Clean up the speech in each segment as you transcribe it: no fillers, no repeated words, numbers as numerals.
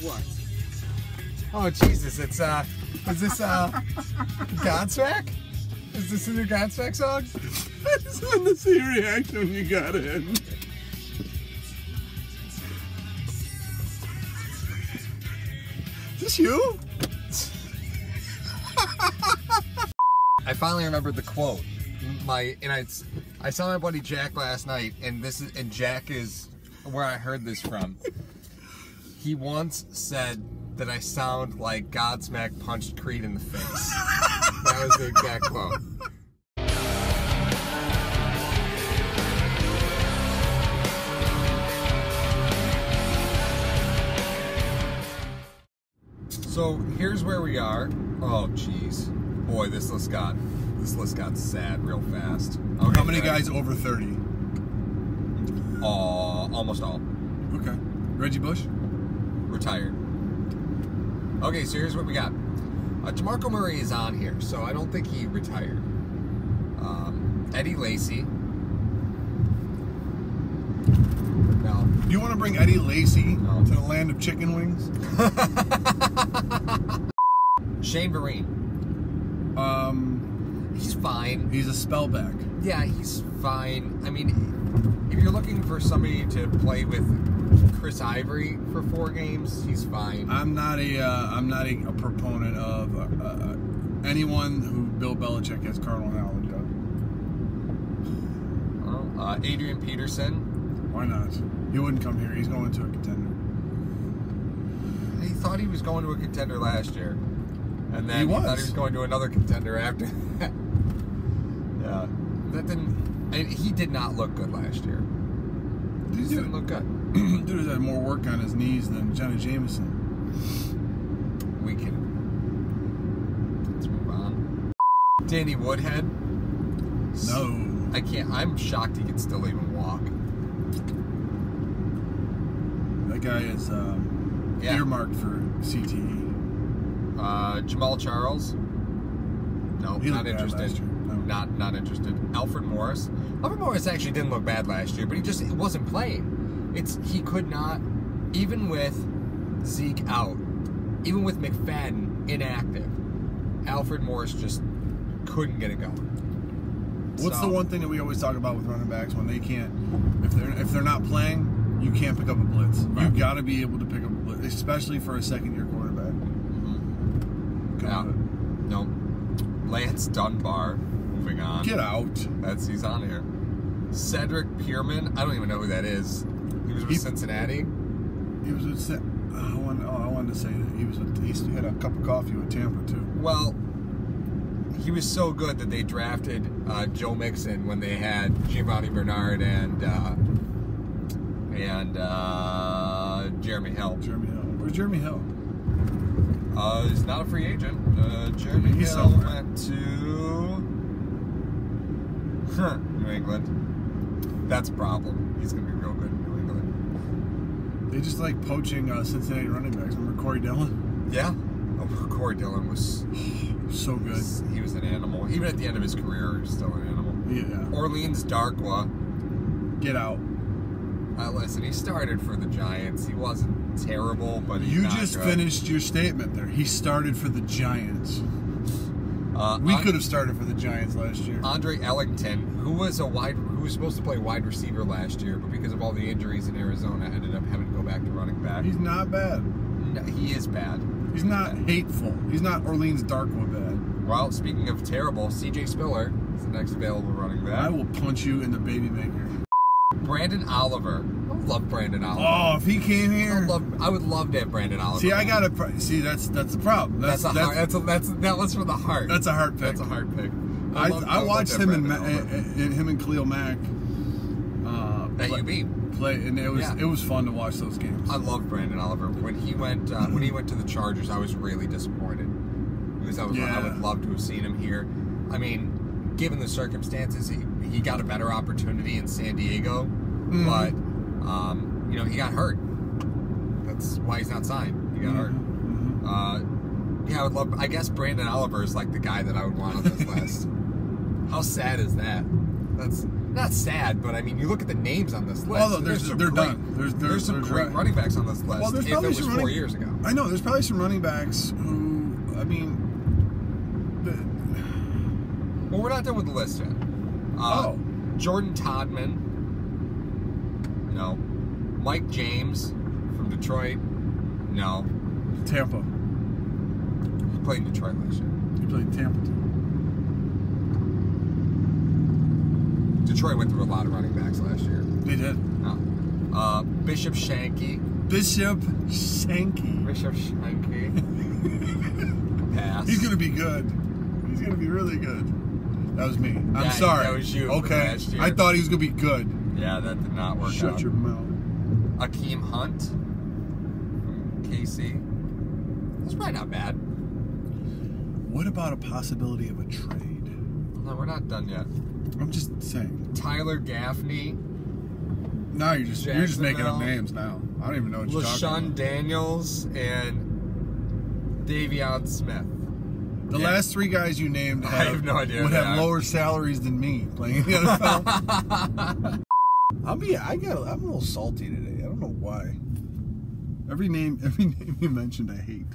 What? Oh Jesus! It's is this Godsmack? Is this a new Godsmack song? I just wanted to see your reaction when you got in. Is this you? I finally remembered the quote. I saw my buddy Jack last night, and Jack is where I heard this from. He once said that I sound like Godsmack punched Creed in the face. That was the exact quote. So here's where we are. Oh jeez, boy, this list got sad real fast. Okay, How many guys over 30? Almost all. Okay. Reggie Bush? Retired. Okay, so here's what we got. DeMarco Murray is on here, so I don't think he retired. Eddie Lacy. No. You want to bring Eddie Lacy No. to the land of chicken wings? Shane Vereen. He's fine. He's a spellback. Yeah, he's fine. I mean, if you're looking for somebody to play with Chris Ivory for 4 games, he's fine. I'm not a proponent of anyone who Bill Belichick has carnal knowledge of. Well, Adrian Peterson. Why not? He wouldn't come here. He's going to a contender. He thought he was going to a contender last year, and then He was. thought he was going to another contender after that. Yeah, that didn't. And he did not look good last year. He didn't look good. Dude has had more work on his knees than Jenna Jameson. Let's move on. Danny Woodhead. No. I can't. I'm shocked he can still even walk. That guy is earmarked for CTE. Jamal Charles. No, He not looked bad interested. last year. No. Not interested. Alfred Morris. Alfred Morris actually didn't look bad last year, but he wasn't playing. He could not, even with Zeke out, even with McFadden inactive, Alfred Morris just couldn't get it going. What's the one thing that we always talk about with running backs when they can't, if they're not playing, you can't pick up a blitz. Right. You've got to be able to pick up a blitz, especially for a second-year quarterback. Mm-hmm. No. Lance Dunbar. Moving on. Get out. He's on here. Cedric Pierman. I don't even know who that is. He was with Cincinnati. He was with. I wanted to say that he had a cup of coffee with Tampa too. Well, he was so good that they drafted Joe Mixon when they had Giovanni Bernard and Jeremy Hill. Jeremy Hill. Where's Jeremy Hill? He's not a free agent. Jeremy He's Hill somewhere. went to New England. That's a problem. He's going to be real good in New England. They just like poaching Cincinnati running backs. Remember Corey Dillon? Yeah. Oh, Corey Dillon was So good. He was an animal. Even at the end of his career, he was still an animal. Yeah. Orleans Darkwa. Get out. Listen, he started for the Giants. He wasn't terrible, but he's You not just good. finished your statement there. He started for the Giants. We could have started for the Giants last year. Andre Ellington, who was supposed to play wide receiver last year, but because of all the injuries in Arizona, ended up having to go back to running back. He's not bad. No, he is bad. He's not hateful. He's not Orleans Darkwa bad. Well, speaking of terrible, C.J. Spiller is the next available running back. I will punch you in the baby maker. Brandon Oliver. I love Brandon Oliver. Oh, if he came here, I would love to have Brandon Oliver. see, that's the problem. That was from the heart. That's a heart pick. That's a heart pick. I watched him and Khalil Mack at UB play, and it was fun to watch those games. I love Brandon Oliver. When he went to the Chargers, I was really disappointed because I would love to have seen him here. I mean, given the circumstances, he got a better opportunity in San Diego, but he got hurt. That's why he's not signed. He got hurt. I would love. I guess Brandon Oliver is like the guy that I would want on this list. How sad is that? not sad, but I mean, you look at the names on this list. Oh, they're done. There's some great running backs on this list. Well, there's if probably it was some 4 years ago. I know there's probably some running backs who, I mean, well, we're not done with the list yet. Jordan Todman. No. Mike James from Detroit. No. Tampa. He played in Detroit last year. He played Tampa too. Detroit went through a lot of running backs last year. They did. No. Bishop Shanky. Bishop Shanky. Pass. He's gonna be good. He's gonna be really good. That was me. I'm sorry. That was you. Okay. Last year. I thought he was gonna be good. Yeah, that did not work out. Shut your mouth. Akeem Hunt from KC. That's probably not bad. What about a possibility of a trade? No, we're not done yet. I'm just saying. Tyler Gaffney. Now you're just making up names now. I don't even know what you're talking about. LaShawn Daniels and Davion Smith. The last three guys you named I have no idea would have lower salaries than me playing in the NFL. I'm a little salty today. I don't know why. Every name you mentioned, I hate.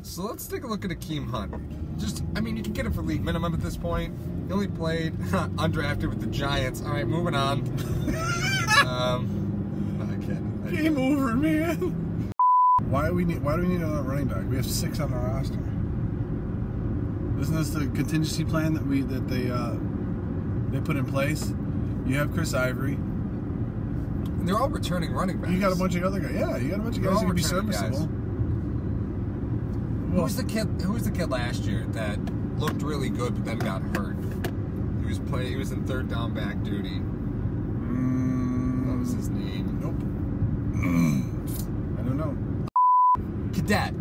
So let's take a look at Akeem Hunt. I mean, you can get him for league minimum at this point. He only played undrafted with the Giants. All right, moving on. No, I can't. Game over, man. Why do we need another running back? We have 6 on our roster. Isn't this the contingency plan that they put in place? You have Chris Ivory. They're all returning running backs. You got a bunch of other guys. Yeah, you got a bunch of guys who can be serviceable. Who was the kid last year that looked really good but then got hurt? He was in third down back duty. What was his name? Nope. I don't know. Cadet.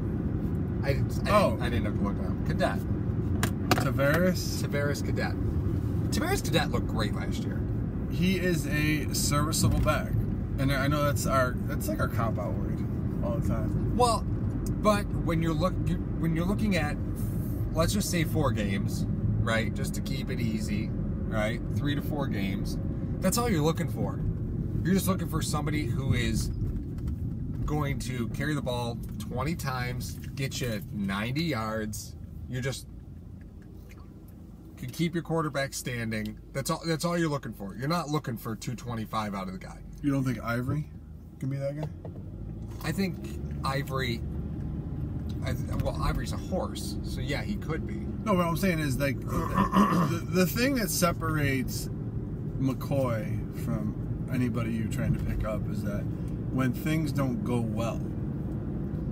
I didn't have to look it up. Cadet. Tavares Cadet. Tavares Cadet looked great last year. He is a serviceable back, and I know that's like our cop-out word all the time. Well, but when you're looking at, let's just say 4 games, right? Just to keep it easy, right? 3 to 4 games. That's all you're looking for. You're just looking for somebody who is going to carry the ball 20 times, get you 90 yards. You just can keep your quarterback standing. That's all you're looking for. You're not looking for 225 out of the guy. You don't think Ivory can be that guy? I think Ivory. Ivory's a horse, so yeah, he could be. No, what I'm saying is like the thing that separates McCoy from anybody you're trying to pick up is that when things don't go well,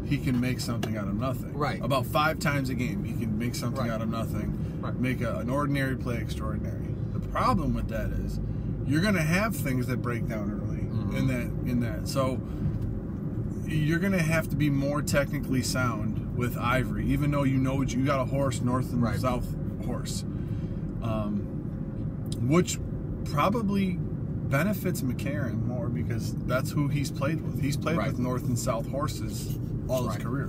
he can make something out of nothing. Right. About 5 times a game, he can make something out of nothing. Right. Make an ordinary play extraordinary. The problem with that is you're going to have things that break down early in that. So you're going to have to be more technically sound with Ivory, even though you got a horse, north and south horse, which probably benefits McCarron more because that's who he's played with. He's played with north and south horses all his career.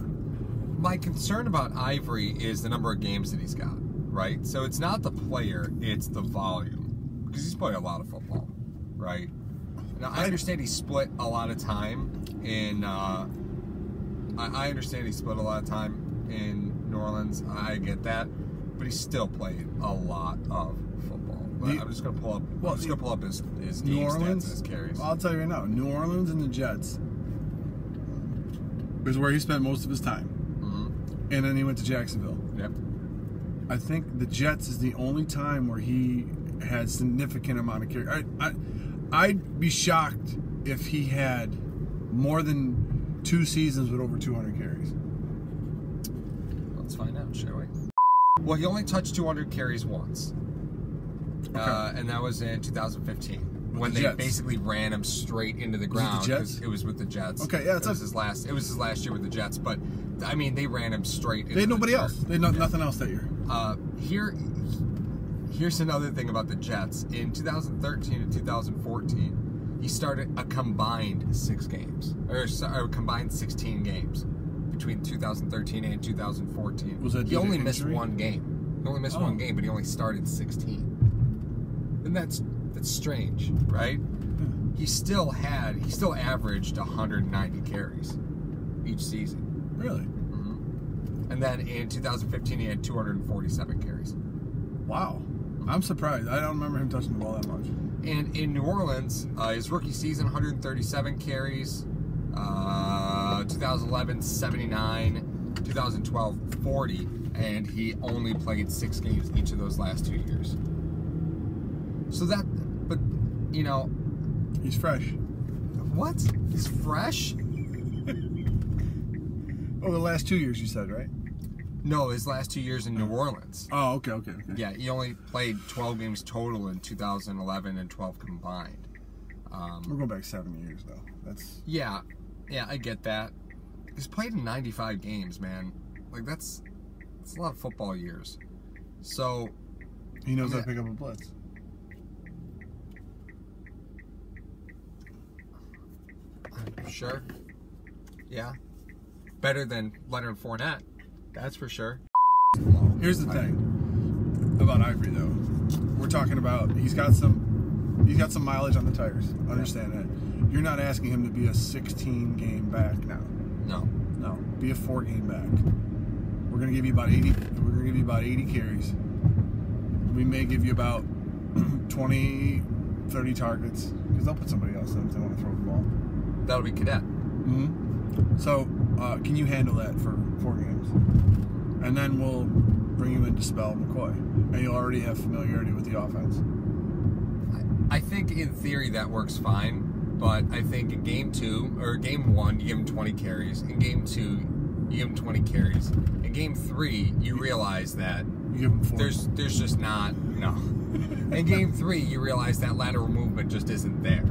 My concern about Ivory is the number of games that he's got, right? So it's not the player, it's the volume. Because he's played a lot of football, right? Now, I understand he split a lot of time in... I understand he split a lot of time in New Orleans. I get that. But he still played a lot of football. I'm just going to pull up his game stats and his carries. Well, I'll tell you right now, New Orleans and the Jets is where he spent most of his time. And then he went to Jacksonville. Yep. I think the Jets is the only time where he had significant amount of carry. I'd be shocked if he had more than 2 seasons with over 200 carries. Let's find out, shall we? Well, he only touched 200 carries once. And that was in 2015. When they basically ran him straight into the ground. It was with the Jets. Okay, yeah, it was his last year with the Jets. But I mean, they ran him straight. They had nobody else. They had nothing else that year. Here's another thing about the Jets. In 2013 and 2014, he started a combined 6 games, or combined 16 games between 2013 and 2014. Was that he only missed 1 game. He only missed one game, but he only started 16. And that's strange, right? He still averaged 190 carries each season. Really? Mm-hmm. And then in 2015, he had 247 carries. Wow. I'm surprised. I don't remember him touching the ball that much. And in New Orleans, his rookie season, 137 carries. 2011, 79. 2012, 40. And he only played 6 games each of those last 2 years. So that, but, you know... He's fresh. What? He's fresh? Oh, the last 2 years you said, right? No, his last 2 years in New Orleans. Oh, okay. Yeah, he only played 12 games total in 2011 and 12 combined. We're going back 7 years, though. That's... Yeah, I get that. He's played in 95 games, man. Like, that's a lot of football years. So... He knows how to pick up a blitz. Sure. Yeah. Better than Leonard Fournette. That's for sure. Here's the thing about Ivory, though. We're talking about he's got some mileage on the tires. Understand that. You're not asking him to be a 16-game back now. No. Be a 4-game back. We're gonna give you about 80. We're gonna give you about 80 carries. We may give you about 20, 30 targets because they'll put somebody else in if they want to throw the ball. That'll be Cadet. Mm-hmm. So, can you handle that for 4 games? And then we'll bring you in to spell McCoy, and you'll already have familiarity with the offense. I think in theory that works fine, but I think in game 2 or game 1 you give him 20 carries. In game 2, you give him 20 carries. In game 3, you realize that you give him 4. There's just not In game 3, you realize that lateral movement just isn't there,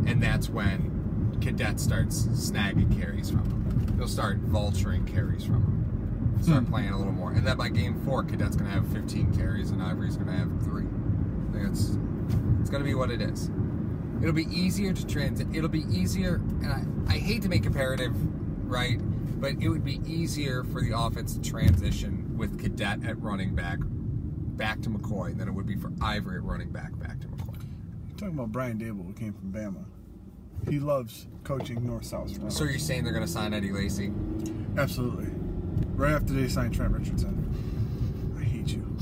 and that's when Cadet starts snagging carries from him. He'll start vulturing carries from him. Start playing a little more. And then by game 4, Cadet's going to have 15 carries and Ivory's going to have 3. I think it's going to be what it is. It'll be easier to transit. It'll be easier, and I hate to make comparative, right? But it would be easier for the offense to transition with Cadet at running back to McCoy than it would be for Ivory at running back to McCoy. You're talking about Brian Dable, who came from Bama. He loves coaching north-south. So you're saying they're going to sign Eddie Lacy? Absolutely. Right after they signed Trent Richardson. I hate you.